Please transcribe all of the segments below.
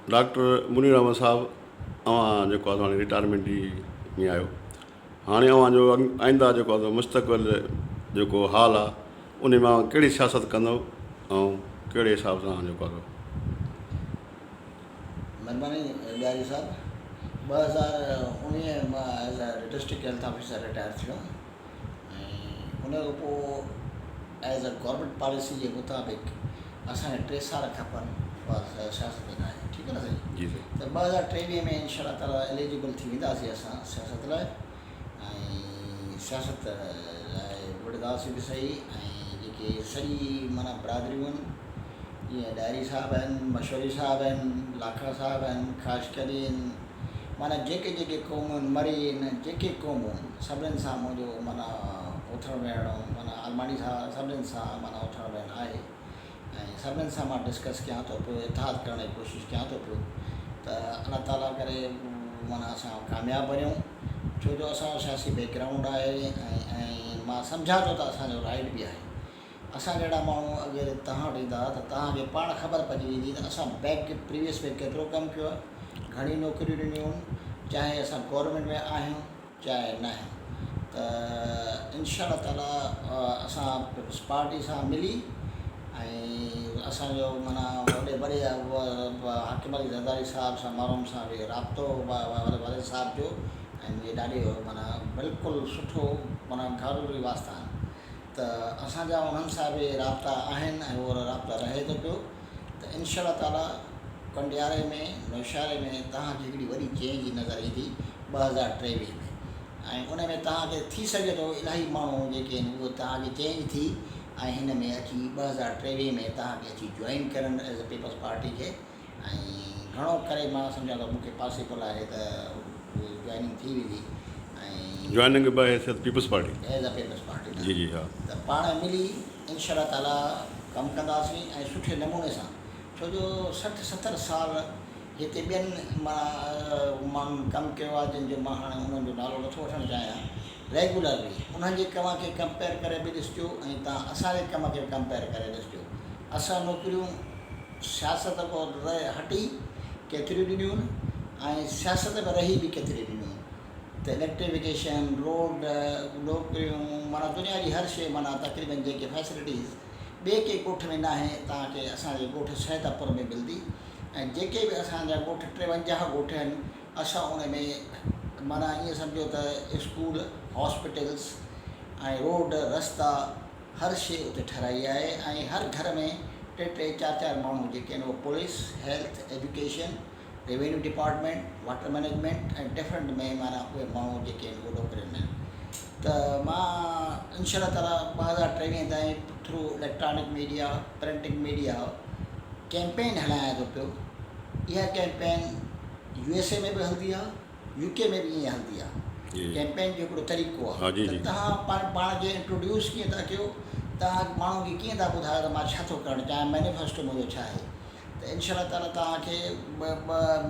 Doctor Munir Ahmad साहब, अवां जेको आहे हाणे रिटायरमेंट जी में आहियो। हाणे अवां जो आईंदा जेको आहे मुस्तक़बिल जेको हाल आहे उन में कहिड़ी सियासत कंदव ऐं कहिड़े हिसाब सां जेको आहे महिरबानी ॾियारी साहब। 2019 मां as a district health officer retire थियो ऐं उन खां पोइ एज़ अ गवर्नमेंट पॉलिसी जे मुताबिक़ असांखे 3 साल खपनि सियासत में आहे। ठीकु आहे न साईं? जी साईं। त 2023 में इनशा ताला एलिजिबल थी वेंदासीं असां सियासत लाइ ऐं सियासत लाइ विढ़ंदासीं बि सही। ऐं जेके सॼी माना बिरादरियूं आहिनि जीअं ॾारी साहब आहिनि, मशवरी साहब आहिनि, लाखा साहब आहिनि, ख़ासकरी आहिनि, माना जेके जेके क़ौमूं आहिनि, मरी आहिनि, जेके क़ौमूं आहिनि सभिनीनि सां मुंहिंजो माना उथणु वेहणु माना आलमानी सां सभिनीनि सां माना उथणु वेहणु आहे ऐं सभिनीनि सां मां डिस्कस कयां थो पियो, इतिहाद करण जी कोशिशि कयां थो पियो त अलाह ताला करे माना असां कामयाबु बणियूं। छो जो असांजो सियासी बैकग्राउंड आहे ऐं मां सम्झां थो त असांजो राइट बि आहे। असां जहिड़ा माण्हू अगरि तव्हां वटि ईंदा त तव्हांखे पाण ख़बर पइजी वेंदी त असां प्रीवियस में केतिरो कमु कयो आहे, घणी नौकरियूं ॾिनियूं आहिनि, चाहे असां गवर्नमेंट में आहियूं चाहे न आहियूं। त इनशा ताला असां पीपल्स पार्टी सां मिली ऐं असांजो माना वॾे हाकिम अली ज़रदारी साहब सां माण्हुनि सां बि राब्तो वारे साहब जो ऐं इहे ॾाढी माना बिल्कुलु सुठो माना घरू वास्ता आहिनि। त असांजा उन्हनि सां बि राब्ता आहिनि ऐं उहो राब्ता रहे थो पियो। त इनशा ताला कंडियारे में नौशारे में तव्हांखे हिकिड़ी वॾी चेंज नज़र ईंदी 2023 में ऐं उन में तव्हांखे थी सघे थो इलाही माण्हू जेके आहिनि उहे तव्हांजी चेंज थी ऐं हिन में अची 2023 में तव्हांखे अची जॉइन करनि एज़ अ पीपल्स पार्टी खे। ऐं घणो करे मां सम्झां थो मूंखे पॉसिबल आहे त जॉइनिंग थी वेंदी ऐं joining by People's party as a People's party. जी जी हा। त पाण मिली इनशा ताला कमु कंदासीं ऐं सुठे नमूने सां। छो जो 60-70 साल हिते ॿियनि माण्हुनि कमु कयो आहे जंहिंजो मां हाणे उन्हनि जो नालो नथो वठणु चाहियां रेगुलरली। उन्हनि जे कम खे कंपेयर करे बि ॾिसिजो ऐं तव्हां असांजे कम खे कंपेयर करे ॾिसिजो। असां नौकरियूं सियासत खां हटी केतिरियूं ॾिनियूं आहिनि ऐं सियासत में रही बि केतिरियूं ॾिनियूं आहिनि। त इलेक्ट्रिफिकेशन, रोड, नौकरियूं, माना दुनिया जी हर शइ माना तक़रीबन जेके फैसिलिटीज़ ॿिए के ॻोठ में न आहे तव्हांखे असांजे ॻोठ सैदापुर में मिलंदी। ऐं जेके बि असांजा ॻोठ 53 ॻोठ आहिनि असां उन में माना ईअं सम्झो त स्कूल, हॉस्पिटल्स ऐं रोड, रस्ता हर शइ उते ठाराई आहे। ऐं हर घर में 3-4 माण्हू जेके आहिनि उहे police, health, education, revenue department, water management ऐं डिफरेंट में माना उहे माण्हू जेके आहिनि उहे नौकरियुनि में। त मां इनशा ताला 2023 ताईं through electronic media, printing media campaign हलायां थो पियो। इहा कैंपेन USA में बि हलंदी आहे, UK में बि ईअं हलंदी आहे। कैंपेन जो हिकिड़ो तरीक़ो आहे त तव्हां पाण खे इंट्रोड्यूस कीअं था कयो, तव्हां माण्हू खे कीअं था ॿुधायो त मां छा थो करणु चाहियां, मैनिफेस्टो मुंहिंजो छा आहे। त इनशा ताला तव्हांखे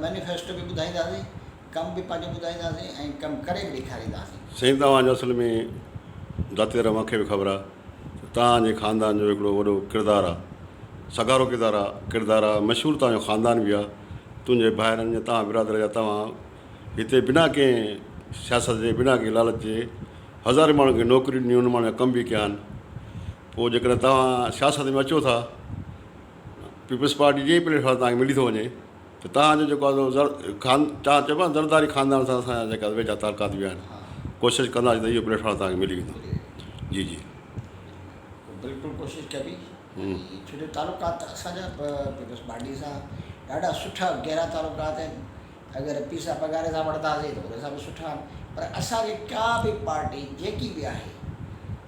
मैनिफेस्टो बि ॿुधाईंदासीं, कमु बि पंहिंजो ॿुधाईंदासीं ऐं कमु करे बि ॾेखारींदासीं। साईं तव्हांजो असल में दातेर मूंखे बि ख़बर आहे तव्हांजे ख़ानदान जो हिकिड़ो वॾो किरदारु आहे, सगारो किरदारु आहे, मशहूरु तव्हांजो ख़ानदान बि आहे। तुंहिंजे भाइरनि जा तव्हां बिरादर जा तव्हां हिते बिना कंहिं सियासत जे, बिना कंहिं लालच जे हज़ारे माण्हुनि खे नौकरियूं ॾिनियूं, उन माण्हू जा कम बि कया आहिनि। पोइ जेकॾहिं तव्हां सियासत में अचो था, पीपल्स पार्टी जे प्लेटफॉर्म तव्हांखे मिली थो वञे त तव्हांजो जेको आहे तव्हां चइबो आहे ज़रदारी ख़ानदान सां असांजा जेका वेझा तालुकात बि आहिनि। कोशिशि कंदासीं त इहो प्लेटफॉर्म तव्हांखे मिली वेंदो। जी जी बिल्कुलु कोशिशि कबी। छो जो तालुकात असांजा पीपल्स पार्टी सां ॾाढा सुठा गहरा तालुकात आहिनि। अगरि पीसा पघारे सां वठंदासीं त उन सां बि सुठा आहिनि। पर असांखे का बि पार्टी जेकी बि आहे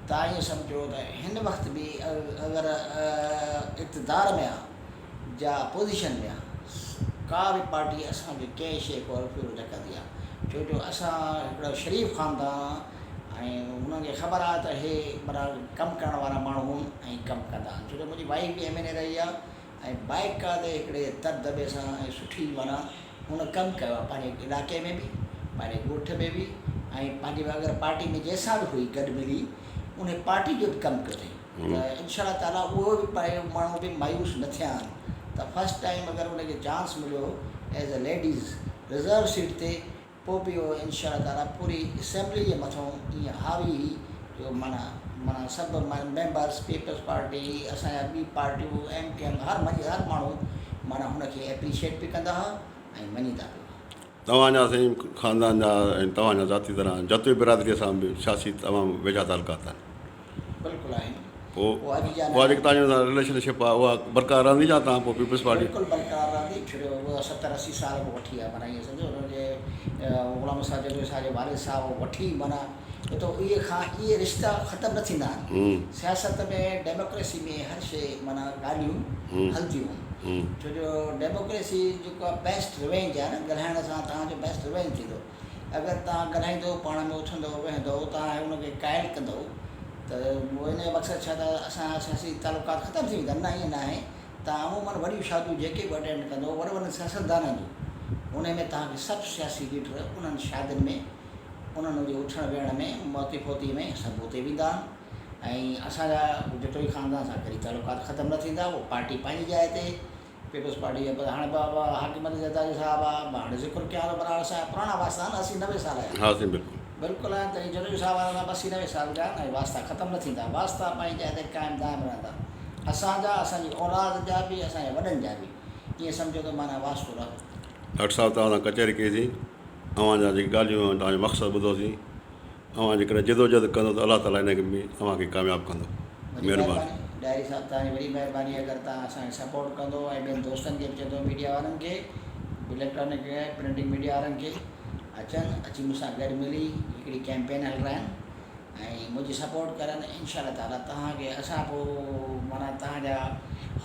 तव्हां ईअं सम्झो त हिन वक़्तु बि अगरि इक़्तिदार में आहे या पोज़ीशन में आहे, का बि पार्टी असांखे कंहिं शइ को रिफ्यूज़ न कंदी आहे। छो जो असां हिकिड़ो शरीफ़ ख़ानदान ऐं उन्हनि खे ख़बर आहे त हे माना कमु करण वारा माण्हू ऐं कमु कंदा आहिनि। छो जो मुंहिंजी वाइफ बि MNA रही आहे ऐं बाइकाते हिकिड़े तरदबे सां ऐं सुठी माना हुन कमु कयो आहे पंहिंजे इलाइक़े में बि, पंहिंजे ॻोठ में बि ऐं पंहिंजी अगरि पार्टी में जंहिंसां बि हुई गॾु मिली उन पार्टी जो बि कमु कयो अथई। त इनशा ताला उहो बि माण्हू बि मायूस न थिया आहिनि। त फस्ट टाइम अगरि उनखे चांस मिलियो as a ladies reserve seat ते पोइ बि उहो इंशा ताला पूरी असेंबली जे मथां ईअं हावी हुई जो माना माना सभु मेंबर्स पीपल्स पार्टी असांजा ॿी पार्टियूं MKM हर माण्हू माना हुनखे एप्रिशिएट बि कंदा हुआ ऐं मञींदा बि हुआ। तव्हांजा साईं ख़ानदान जा ऐं तव्हांजा ज़ाती तरह जतवी बिरादरीअ सां बि सियासी तमामु वेझा तालुकात आहिनि। बिल्कुलु आहिनि। पोइ उहा अॼु जा उहा जेकी तव्हांजो रिलेशनशिप आहे उहा बरक़रार रहंदी या तव्हां पोइ पीपल्स पार्टी? बिल्कुलु बरक़रार रहंदी। छो जो उहा 70-80 साल खां वठी आहे माना ईअं सम्झो हुनजे ग़ुलाम साहिब जो असांजे वारिद साहिब वठी माना तो इहे रिश्ता ख़तमु न थींदा आहिनि। सियासत में डेमोक्रेसी में हर शइ माना ॻाल्हियूं हलंदियूं छो जो डेमोक्रेसी जेको आहे बेस्ट रिवेंज आहे न ॻाल्हाइण सां तव्हांजो बेस्ट रिवेंज थींदो। अगरि तव्हां ॻाल्हाईंदो पाण में उथंदो वेहंदो तव्हां हुनखे क़ाइल कंदो त इन जो मक़सदु छा त असांजा सियासी तालुकात ख़तमु थी वेंदा न ईअं न आहे। तव्हां अमूमन वॾियूं शादियूं जेके बि अटेंड कंदो वॾे वॾे सियासतदाननि जूं उन में तव्हांखे सभु सियासी लीडर उन्हनि शादियुनि में उन्हनि जे उथण वेहण में मौती फोती में सभु हुते वेंदा आहिनि ऐं असांजा जेतिरो ई ख़ानदान सां कॾहिं तालुकात ख़तमु न थींदा। उहो पार्टी पंहिंजी जाइ ते पीपल्स पार्टी जा हाणे बाबा हाकिम ज़रदारी साहिबु आहे मां हाणे ज़िक्र कयां थो बराबर साहिब पुराणा वास्ता आहिनि 80-90 साल जा। हा साईं बिल्कुलु बिल्कुलु आहे त जरूरी साहिब 80-90 साल जा ऐं वास्ता ख़तमु न थींदा। वास्ता पंहिंजी जाइ ते क़ाइमु दाइमु रहंदा असांजा असांजी औलाद जा बि असांजे वॾनि जा बि ईअं सम्झो त माना वास्तो रहंदो। डॉक्टर साहिबु तव्हां सां कचहरी कईसीं तव्हांजा जेके ॻाल्हियूं तव्हांजो मक़सदु ॿुधोसीं तव्हां जेकॾहिं जिदोजहद कंदो त अलाह ताला हिन में तव्हांखे कामयाबु कंदो। महिरबानी डायरी साहिबु तव्हांजी वॾी महिरबानी। अगरि तव्हां असांखे सपोर्ट कंदो ऐं ॿियनि दोस्तनि खे बि चवंदो मीडिया वारनि खे इलेक्ट्रॉनिक प्रिंटिंग मीडिया वारनि खे अचनि अची मूंसां गॾु मिली हिकिड़ी कैंपेन हलाइनि ऐं मुंहिंजी सपोर्ट करनि इंशा ताला तव्हांखे असां पोइ माना तव्हांजा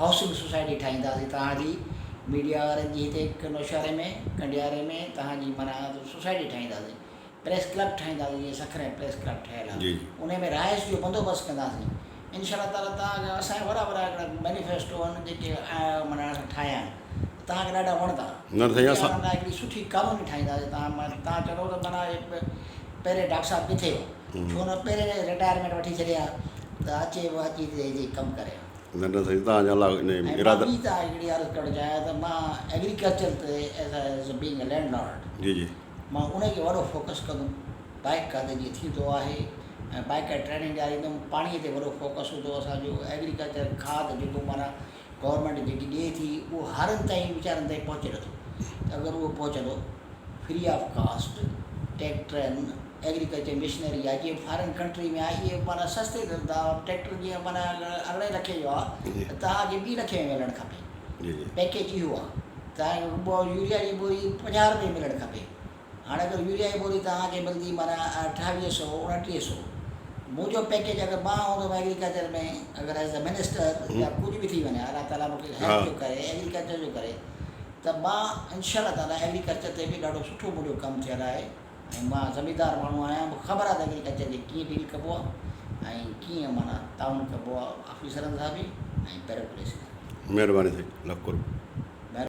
हाउसिंग सोसाइटी ठाहींदासीं तव्हांजी मीडिया वारनि जी हिते नौशहरे में कंडियारे में तव्हांजी माना सोसाइटी ठाहींदासीं प्रेस क्लब ठाहींदासीं जीअं सखरे प्रेस क्लब ठहियलु आहे उन में राइस जो बंदोबस्तु कंदासीं इंशा ताला। तव्हांजा असांजा वॾा वॾा हिकिड़ा मैनिफेस्टो आहिनि जेके माना ठाहिया आहिनि तव्हांखे ॾाढा वणंदा। हिकिड़ी सुठी कॉलोनी ठाहींदासीं। तव्हां चयो त माना पहिरें डॉक्टर साहिबु किथे हो छो न पहिरें रिटायरमेंट वठी छॾिया त अचे अची कमु करे। न न साईं तव्हांजा अलाह इरादा ॿी त हिकिड़ी अर्ज़ु करणु चाहियां त मां एग्रीकल्चर ते एज़ बीइंग अ लैंडलॉर्ड जी जी मां उनखे वॾो फोकस कंदुमि। बाइकात जीअं थींदो आहे ऐं बाइकात ट्रेनिंग ॾियारींदुमि। पाणीअ ते वॾो फोकस हूंदो असांजो। एग्रीकल्चर खाद जेको माना गवर्नमेंट जेकी ॾिए थी उहो हरनि ताईं वीचारनि ताईं पहुचे नथो। अगरि उहो पहुचंदो फ्री ऑफ कास्ट ट्रैक्टरनि एग्रीकल्चर मशीनरी आहे जीअं फॉरेन कंट्री में आहे इहे माना सस्ते था। ट्रैक्टर जीअं माना अरिड़हें लखे जो आहे तव्हांखे 2 लखे में मिलणु खपे। पैकेज इहो आहे तव्हांखे यूरिया जी बोरी 50 रुपए मिलणु खपे। हाणे अगरि यूरिया जी बोरी तव्हांखे मिलंदी माना 2800-2900 मुंहिंजो पैकेज अगरि मां हूंदो एग्रीकल्चर में अगरि एज़ अ मिनिस्टर या कुझु बि थी वञे अलाह ताला मूंखे हेल्प जो करे एग्रीकल्चर जो करे त मां इंशा ताला एग्रीकल्चर ते बि ॾाढो सुठो मुंहिंजो कमु थियल आहे ऐं मां ज़मींदार माण्हू आहियां। मूंखे ख़बर आहे त एग्रीकल्चर खे कीअं डील कबो आहे ऐं कीअं माना ताउन कबो आहे ऑफिसरनि सां बि ऐं ब्यूरोक्रेसी। महिरबानी साईं लख करो।